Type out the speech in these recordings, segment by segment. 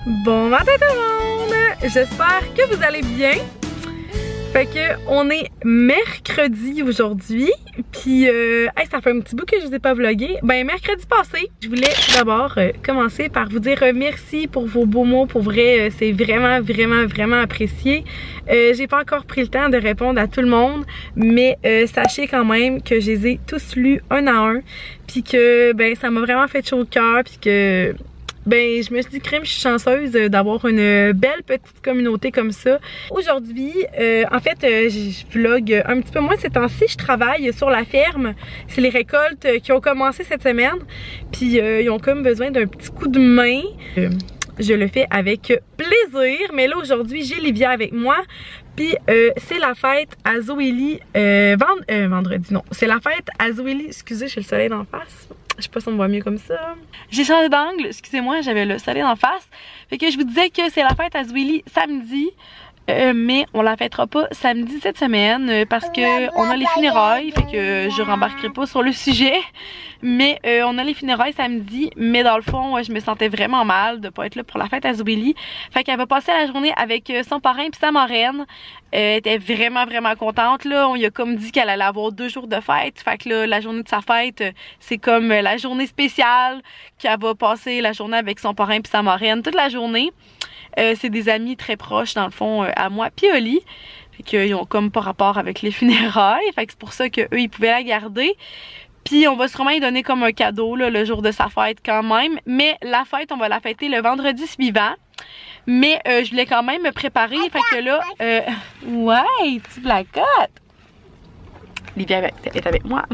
Bon matin tout le monde! J'espère que vous allez bien. Fait que on est mercredi aujourd'hui. Puis hey, ça fait un petit bout que je vous ai pas vlogué. Ben mercredi passé, je voulais d'abord commencer par vous dire merci pour vos beaux mots. Pour vrai, c'est vraiment apprécié. J'ai pas encore pris le temps de répondre à tout le monde, mais sachez quand même que je les ai tous lus un à un. Puis que ben ça m'a vraiment fait chaud au cœur. Puis que ben je me suis dit crème, je suis chanceuse d'avoir une belle petite communauté comme ça. Aujourd'hui, en fait, je vlog un petit peu moins ces temps-ci. Je travaille sur la ferme. C'est les récoltes qui ont commencé cette semaine. Puis ils ont comme besoin d'un petit coup de main. Je le fais avec plaisir. Mais là aujourd'hui, j'ai Livia avec moi. Puis c'est la fête à Zoélie vendredi, non. C'est la fête à Zoélie. Excusez, j'ai le soleil d'en face. Je sais pas si on me voit mieux comme ça. J'ai changé d'angle, excusez-moi, j'avais le soleil en face. Fait que je vous disais que c'est la fête à Zoélie samedi. Mais on la fêtera pas samedi cette semaine parce que on a les funérailles. Fait que je rembarquerai pas sur le sujet. Mais on a les funérailles samedi. Mais dans le fond, je me sentais vraiment mal de pas être là pour la fête à Zoélie. Fait qu'elle va passer la journée avec son parrain et sa marraine. Elle était vraiment contente là. On lui a comme dit qu'elle allait avoir 2 jours de fête. Fait que là, la journée de sa fête, c'est comme la journée spéciale qu'elle va passer la journée avec son parrain et sa marraine toute la journée. C'est des amis très proches dans le fond à moi puis Oli. Fait qu'ils ont comme pas rapport avec les funérailles. Fait que c'est pour ça qu'eux ils pouvaient la garder. Puis on va sûrement lui donner comme un cadeau là, le jour de sa fête quand même. Mais la fête, on va la fêter le vendredi suivant. Mais je voulais quand même me préparer. Fait que là, ouais, tu blacotes. Livia est avec moi.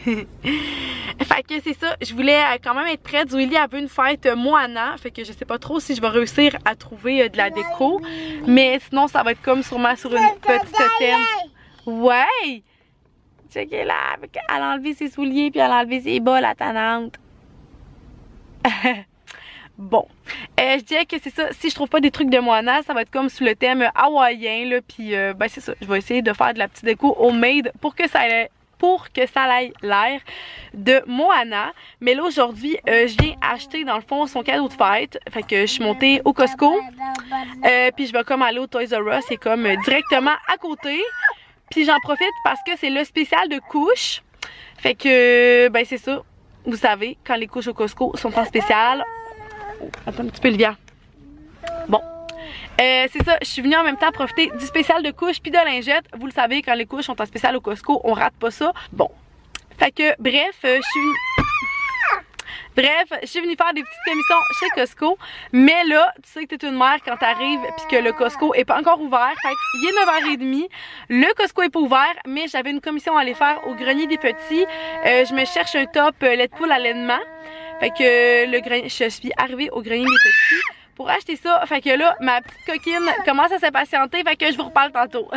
Fait que c'est ça, je voulais quand même être prête. Zoélie avait une fête Moana. Fait que je sais pas trop si je vais réussir à trouver de la déco. Mais sinon ça va être comme sûrement sur une petite thème. Ouais! Checkez là, elle a enlevé ses souliers puis elle a enlevé ses bas, la tannante. Bon, je dirais que c'est ça, si je trouve pas des trucs de Moana, ça va être comme sous le thème hawaïen là. Puis ben c'est ça, je vais essayer de faire de la petite déco homemade pour que ça ait l'air de Moana. Mais là aujourd'hui, je viens acheter dans le fond son cadeau de fête. Fait que je suis montée au Costco. Puis je vais comme aller au Toys R Us, c'est comme directement à côté. Puis j'en profite parce que c'est le spécial de couches. Fait que ben c'est ça. Vous savez, quand les couches au Costco sont en spécial. Oh, attends un petit peu Livia. Bon. C'est ça, je suis venue en même temps profiter du spécial de couches puis de lingettes. Vous le savez, quand les couches sont en spécial au Costco, on rate pas ça. Bon. Fait que, bref, je suis venue faire des petites commissions chez Costco. Mais là, tu sais que t'es une mère quand t'arrives puis que le Costco est pas encore ouvert. Fait qu'il est 9h30. Le Costco est pas ouvert, mais j'avais une commission à aller faire au grenier des petits. Je me cherche un top lait de poule à l'ainement. Fait que je suis arrivée au grenier des petits pour acheter ça. Fait que là, ma petite coquine commence à s'impatienter. Fait que je vous reparle tantôt.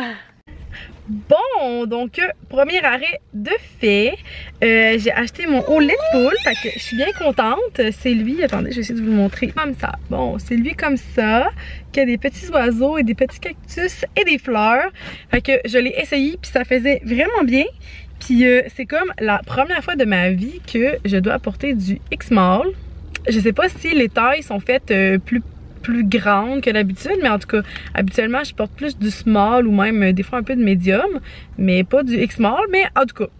Bon, donc premier arrêt de fait. J'ai acheté mon haut lait de poule. Fait que je suis bien contente. C'est lui, attendez, je vais essayer de vous le montrer comme ça. Bon, c'est lui comme ça, qui a des petits oiseaux et des petits cactus et des fleurs. Fait que je l'ai essayé puis ça faisait vraiment bien. Puis c'est comme la première fois de ma vie que je dois apporter du X-Mall. Je sais pas si les tailles sont faites plus grandes que d'habitude, mais en tout cas, habituellement, je porte plus du small ou même des fois un peu de medium, mais pas du X-Mall, mais en tout cas,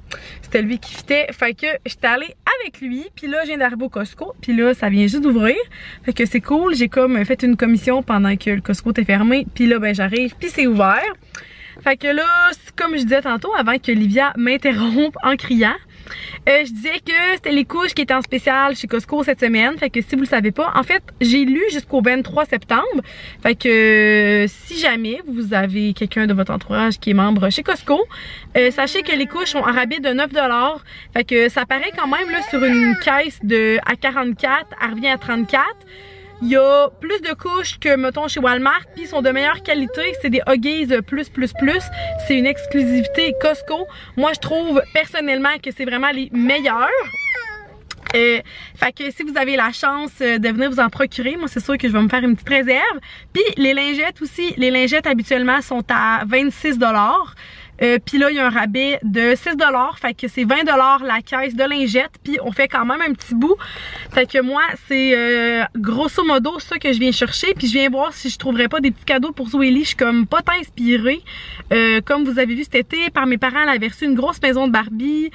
c'était lui qui fitait. Fait que j'étais allée avec lui, puis là, je viens d'arriver au Costco, puis là, ça vient juste d'ouvrir. Fait que c'est cool, j'ai comme fait une commission pendant que le Costco était fermé, puis là, ben j'arrive, puis c'est ouvert. Fait que là, comme je disais tantôt, avant que Livia m'interrompe en criant, je disais que c'était les couches qui étaient en spécial chez Costco cette semaine. Fait que si vous le savez pas, en fait, j'ai lu jusqu'au 23 septembre. Fait que si jamais vous avez quelqu'un de votre entourage qui est membre chez Costco, sachez que les couches sont en rabais de 9 $. Fait que ça paraît quand même là sur une caisse à 44, elle revient à 34. Il y a plus de couches que, mettons, chez Walmart, puis ils sont de meilleure qualité. C'est des Huggies plus. C'est une exclusivité Costco. Moi, je trouve personnellement que c'est vraiment les meilleurs. Fait que si vous avez la chance de venir vous en procurer, moi c'est sûr que je vais me faire une petite réserve. Puis les lingettes aussi, les lingettes habituellement sont à 26 $. Puis là, il y a un rabais de 6 $. Fait que c'est 20 $ la caisse de lingettes. Puis on fait quand même un petit bout. Fait que moi, c'est grosso modo ça que je viens chercher. Puis je viens voir si je trouverais pas des petits cadeaux pour Zoélie. Je suis comme pas tant inspirée. Comme vous avez vu cet été, par mes parents, elle avait reçu une grosse maison de Barbie.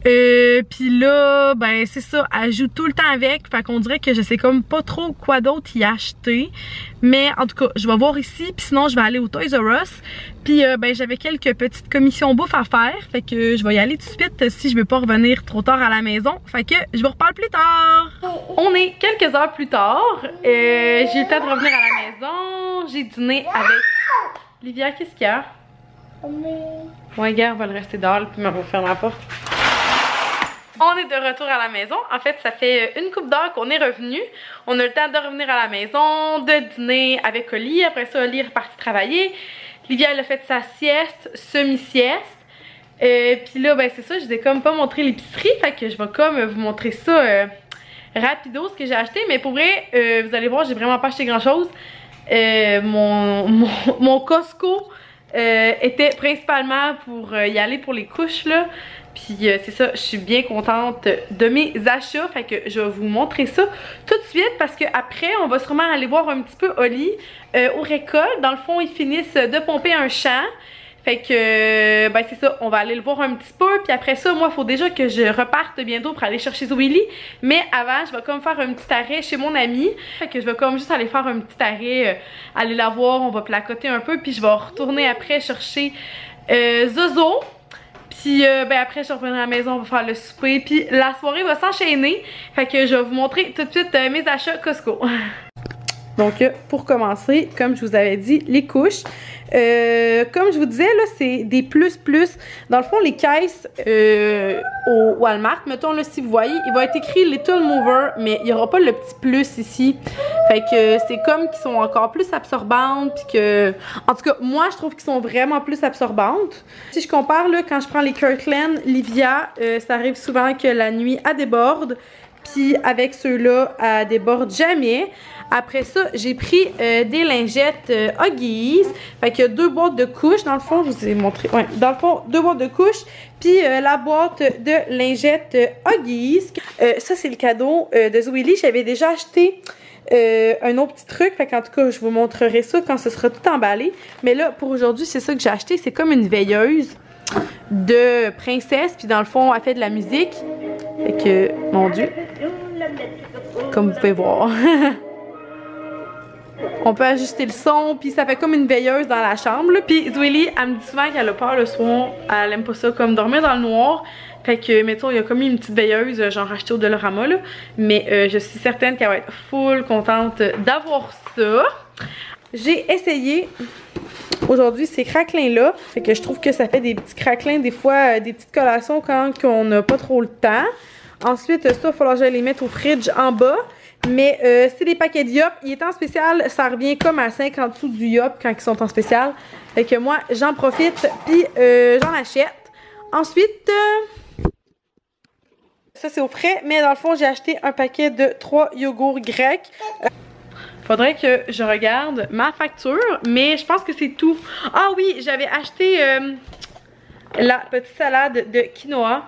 Puis là, ben c'est ça, elle joue tout le temps avec, fait qu'on dirait que je sais comme pas trop quoi d'autre y acheter. Mais en tout cas, je vais voir ici, puis sinon je vais aller au Toys R Us. Puis ben j'avais quelques petites commissions bouffe à faire, fait que je vais y aller tout de suite si je veux pas revenir trop tard à la maison. Fait que je vous reparle plus tard. On est quelques heures plus tard, j'ai eu le temps de revenir à la maison, j'ai dîné avec Livia. Qu'est-ce qu'il y a? Ouais, gars, on va le rester dehors, puis me refermer la porte. On est de retour à la maison. En fait, ça fait une couple d'heures qu'on est revenu. On a le temps de revenir à la maison, de dîner avec Oli. Après ça, Oli est reparti travailler. Livia, elle a fait sa sieste, semi-sieste. Puis là, ben c'est ça, je vous ai comme pas montré l'épicerie. Fait que je vais comme vous montrer ça rapido, ce que j'ai acheté. Mais pour vrai, vous allez voir, j'ai vraiment pas acheté grand-chose. Mon Costco était principalement pour y aller pour les couches, là. Puis c'est ça, je suis bien contente de mes achats. Fait que je vais vous montrer ça tout de suite parce que après on va sûrement aller voir un petit peu Oli aux récoltes. Dans le fond, ils finissent de pomper un champ. Fait que ben c'est ça, on va aller le voir un petit peu. Puis après ça, moi il faut déjà que je reparte bientôt pour aller chercher Zoélie. Mais avant, je vais comme faire un petit arrêt chez mon ami. Fait que je vais comme juste aller faire un petit arrêt, aller la voir, on va placoter un peu. Puis je vais retourner après chercher Zozo. Puis ben après je reviendrai à la maison, on va faire le souper. Puis la soirée va s'enchaîner. Fait que je vais vous montrer tout de suite mes achats Costco. Donc pour commencer, comme je vous avais dit, les couches. Comme je vous disais, là, c'est des plus. Dans le fond, les caisses au Walmart, mettons là, si vous voyez, il va être écrit Little Mover, mais il n'y aura pas le petit plus ici. Fait que c'est comme qu'ils sont encore plus absorbantes, puis que... En tout cas, moi, je trouve qu'ils sont vraiment plus absorbantes. Si je compare, là, quand je prends les Kirkland, Livia, ça arrive souvent que la nuit, elle déborde. Puis avec ceux-là, elle déborde jamais. Après ça, j'ai pris des lingettes Huggies. Fait qu'il y a 2 boîtes de couches. Dans le fond, je vous ai montré. Ouais, dans le fond, 2 boîtes de couches. Puis la boîte de lingettes Huggies. Ça, c'est le cadeau de Zoélie. J'avais déjà acheté un autre petit truc. Fait qu'en tout cas, je vous montrerai ça quand ce sera tout emballé. Mais là, pour aujourd'hui, c'est ça que j'ai acheté. C'est comme une veilleuse de princesse. Puis dans le fond, elle fait de la musique. Fait que, mon Dieu. Comme vous pouvez voir. On peut ajuster le son, puis ça fait comme une veilleuse dans la chambre. Là. Puis Zoélie, elle me dit souvent qu'elle a peur le soir. Elle aime pas ça, comme dormir dans le noir. Fait que, mettons, il y a comme une petite veilleuse, genre achetée au Dollarama, là. Mais je suis certaine qu'elle va être full contente d'avoir ça. J'ai essayé aujourd'hui ces craquelins-là. Fait que je trouve que ça fait des petits craquelins, des fois, des petites collations quand on n'a pas trop le temps. Ensuite, ça, il va falloir que j'aille les mettre au fridge en bas. Mais c'est des paquets de Yop. Il est en spécial, ça revient comme à 50 sous du Yop quand ils sont en spécial. Fait que moi, j'en profite, puis j'en achète. Ensuite, ça c'est au frais, mais dans le fond, j'ai acheté un paquet de 3 yogourts grecs. Faudrait que je regarde ma facture, mais je pense que c'est tout. Ah oui, j'avais acheté la petite salade de quinoa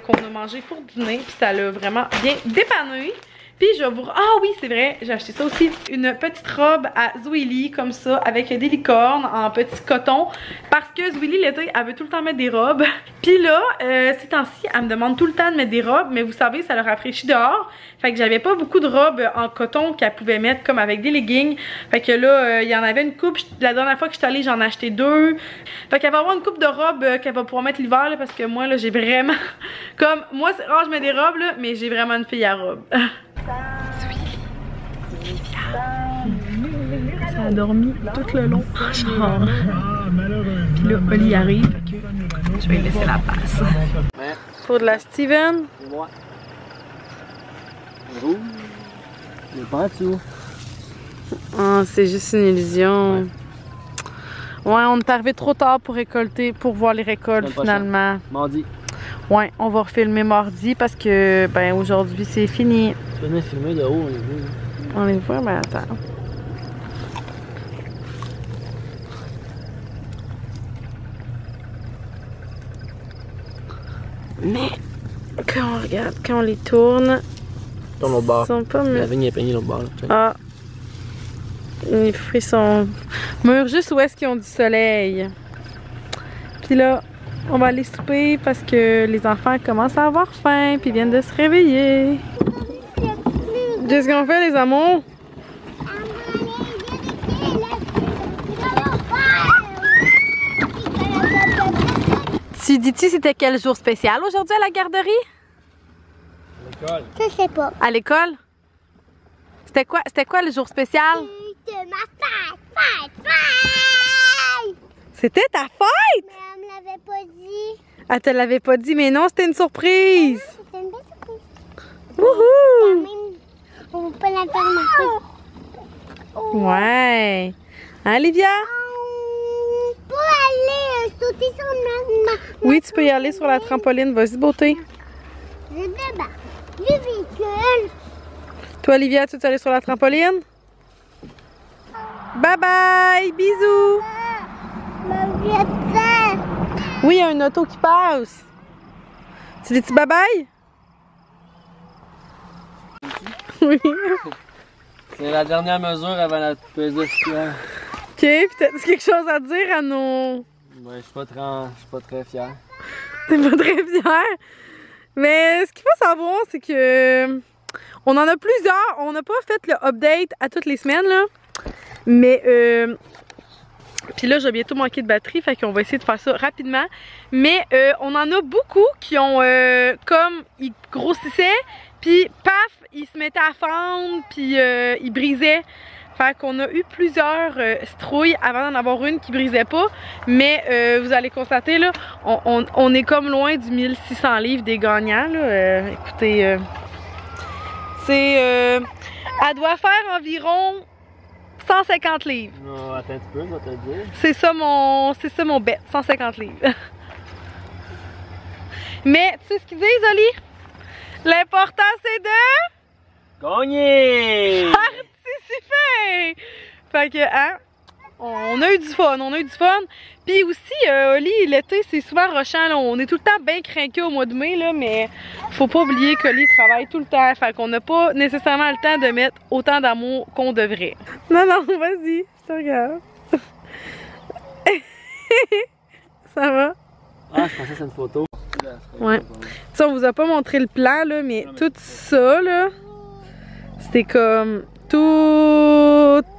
qu'on a mangé pour dîner, puis ça l'a vraiment bien dépanné. Puis je vais vous... Ah oui, c'est vrai, j'ai acheté ça aussi. Une petite robe à Zoélie, comme ça, avec des licornes en petit coton. Parce que Zoélie, l'été, elle veut tout le temps mettre des robes. Puis là, ces temps-ci, elle me demande tout le temps de mettre des robes. Mais vous savez, ça leur rafraîchit dehors. Fait que j'avais pas beaucoup de robes en coton qu'elle pouvait mettre, comme avec des leggings. Fait que là, il y en avait une coupe. La dernière fois que je suis allée, j'en ai acheté 2. Fait qu'elle va avoir une coupe de robes qu'elle va pouvoir mettre l'hiver, parce que moi, là, j'ai vraiment... Comme, moi, c'est rare, je mets des robes, là, mais j'ai vraiment une fille à robe. Ça a dormi tout le long. Genre. Puis là, Oli arrive. Je vais lui laisser la place. Pour de la Steven. Oh, c'est juste une illusion. Ouais, on est arrivé trop tard pour récolter, pour voir les récoltes finalement. Mardi. Ouais, on va refilmer mardi parce que, ben, aujourd'hui c'est fini. Tu peux filmer de haut, on les voit. On les voit, ben attends. Mais quand on regarde, quand on les tourne, Tourne au bord. ils sont pas La vigne est peignée l'autre bord. Là. Ah. Les fruits sont mûrs juste où est-ce qu'ils ont du soleil. Puis là, on va aller souper parce que les enfants commencent à avoir faim puis viennent de se réveiller. Qu'est-ce qu'on fait les amours? Tu dis-tu c'était quel jour spécial aujourd'hui à la garderie? À l'école. Je sais pas. À l'école? C'était quoi le jour spécial? C'est ma fête! C'était ta fête? Mais elle me l'avait pas dit. Elle te l'avait pas dit, mais non, c'était une surprise! C'était une belle surprise. Quand Wouhou! même, on peut pas la faire ma fête. Ouais! Hein, Olivia? On peut aller sauter sur ma Oui, tu peux y aller sur la trampoline. Vas-y, beauté. Je débarque du véhicule. Toi, Olivia, tu veux aller sur la trampoline? Bye bye! Bisous! Ma viette. Oui, il y a une auto qui passe. Tu dis-tu bye bye? Oui. C'est la dernière mesure avant la pesée fière. Ok, puis t'as-tu quelque chose à dire à nos... Ouais, je suis pas très fier. T'es pas très fière. Mais ce qu'il faut savoir, c'est que on en a plusieurs. On n'a pas fait le update à toutes les semaines, là. Mais, puis là, j'ai bientôt manqué de batterie, fait qu'on va essayer de faire ça rapidement. Mais on en a beaucoup qui ont, comme, ils grossissaient, puis paf, ils se mettaient à fendre, puis ils brisaient. Fait qu'on a eu plusieurs citrouilles avant d'en avoir une qui brisait pas. Mais vous allez constater, là, on est comme loin du 1600 livres des gagnants, là. Écoutez, c'est... elle doit faire environ 150 livres. Non, attends un petit peu, je vais te le dire. C'est ça mon bet, 150 livres. Mais tu sais ce qu'ils disent, Oli? L'important c'est de Gagner! participer! Fait que, hein, on a eu du fun, Puis aussi, Oli, l'été c'est souvent rushant, là. On est tout le temps bien craqué au mois de mai, là, mais faut pas oublier qu'Oli travaille tout le temps. Fait qu'on n'a pas nécessairement le temps de mettre autant d'amour qu'on devrait. Non, vas-y, je te regarde. Ça va? Ah, je pensais que c'était une photo. Ouais. Ça, on vous a pas montré le plan, là, mais tout ça, là, c'était comme tout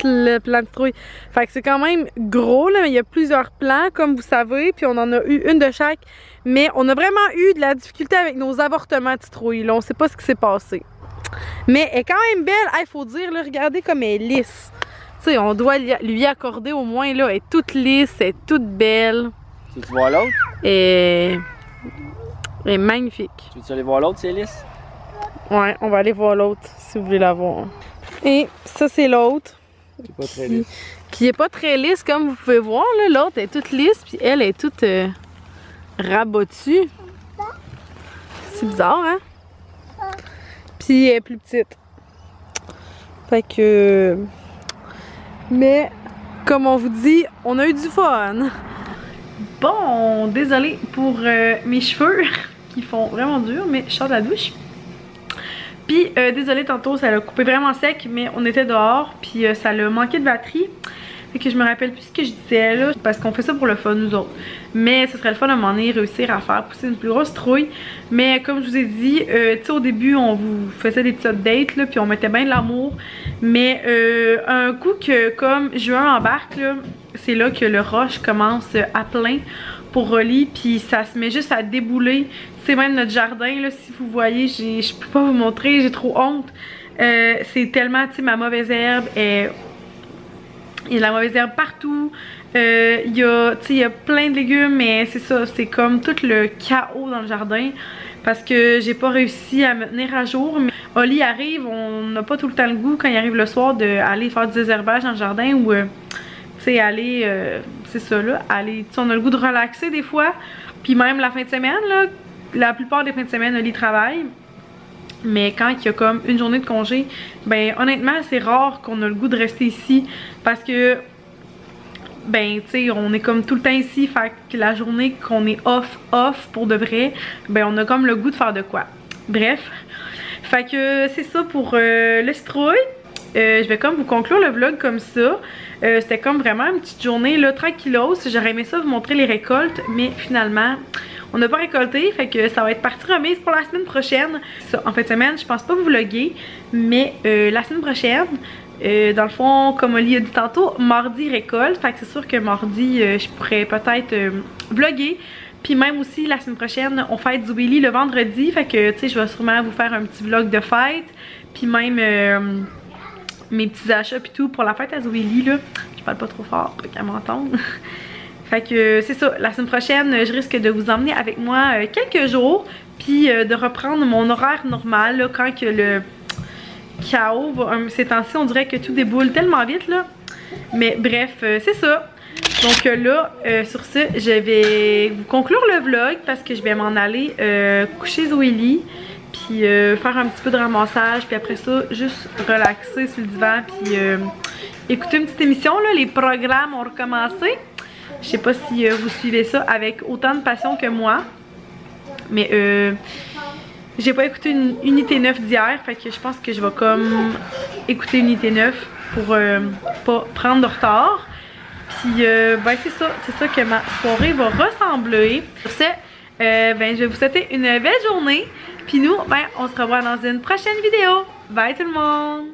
le plan de citrouille. Fait que c'est quand même gros, là, mais il y a plusieurs plans, comme vous savez, puis on en a eu une de chaque. Mais on a vraiment eu de la difficulté avec nos avortements de citrouilles, là. On sait pas ce qui s'est passé. Mais elle est quand même belle. Il faut dire, là, regardez comme elle est lisse. Tu sais, on doit lui accorder au moins, là, elle est toute lisse, elle est toute belle. Tu veux voir l'autre? Et... elle est magnifique. Tu veux aller voir l'autre, c'est lisse? Ouais, on va aller voir l'autre si vous voulez la voir. Et ça, c'est l'autre. C'est pas très lisse. Qui est pas très lisse, comme vous pouvez voir. L'autre est toute lisse, puis elle est toute rabottue. C'est bizarre, hein? Puis elle est plus petite. Fait que... mais, comme on vous dit, on a eu du fun. Bon, désolée pour mes cheveux qui font vraiment dur, mais je sors de la douche. Puis désolée tantôt, ça l'a coupé vraiment sec, mais on était dehors, puis ça l'a manqué de batterie. Fait que je me rappelle plus ce que je disais là, parce qu'on fait ça pour le fun nous autres. Mais ce serait le fun à un moment donné réussir à faire pousser une plus grosse trouille. Mais comme je vous ai dit, tu sais au début on vous faisait des petits updates là, puis on mettait bien de l'amour. Mais un coup que comme juin embarque là, c'est là que le rush commence à plein pour Oli, puis ça se met juste à débouler. C'est même notre jardin là, si vous voyez, je peux pas vous montrer, j'ai trop honte. C'est tellement, tu sais, ma mauvaise herbe est... il y a de la mauvaise herbe partout. Il y a plein de légumes, mais c'est ça, c'est comme tout le chaos dans le jardin. Parce que j'ai pas réussi à me tenir à jour. Mais Oli arrive, on n'a pas tout le temps le goût quand il arrive le soir d'aller faire du désherbage dans le jardin ou tu sais, aller, c'est ça là, aller, on a le goût de relaxer des fois. Puis même la fin de semaine, là, la plupart des fins de semaine, Oli travaille. Mais quand il y a comme une journée de congé, ben honnêtement c'est rare qu'on a le goût de rester ici parce que ben tu sais, on est comme tout le temps ici, fait que la journée qu'on est off pour de vrai, ben on a comme le goût de faire de quoi. Bref, fait que c'est ça pour le citrouille. Je vais comme vous conclure le vlog comme ça. C'était comme vraiment une petite journée là, tranquillos. J'aurais aimé ça vous montrer les récoltes, mais finalement on n'a pas récolté, fait que ça va être partie remise pour la semaine prochaine. Ça, en fin de semaine, je pense pas vous vlogger, mais la semaine prochaine, dans le fond, comme Oli a dit tantôt, mardi récolte, fait que c'est sûr que mardi, je pourrais peut-être vlogger. Puis même aussi, la semaine prochaine, on fête Zoélie le vendredi, fait que tu sais, je vais sûrement vous faire un petit vlog de fête. Puis même mes petits achats puis tout pour la fête à Zoélie, là. Je parle pas trop fort pour qu'elle m'entende. Fait que c'est ça, la semaine prochaine, je risque de vous emmener avec moi quelques jours, puis de reprendre mon horaire normal, là, quand que le chaos va, ces temps-ci, on dirait que tout déboule tellement vite, là. Mais bref, c'est ça. Donc là, sur ce, je vais vous conclure le vlog parce que je vais m'en aller coucher Zoélie, puis faire un petit peu de ramassage, puis après ça, juste relaxer sur le divan, puis écouter une petite émission, là. Les programmes ont recommencé. Je sais pas si vous suivez ça avec autant de passion que moi, mais j'ai pas écouté une unité 9 d'hier, fait que je pense que je vais comme écouter unité 9 pour pas prendre de retard. Puis ben c'est ça que ma soirée va ressembler. Sur ce, ben je vais vous souhaiter une belle journée. Puis nous, ben on se revoit dans une prochaine vidéo. Bye tout le monde!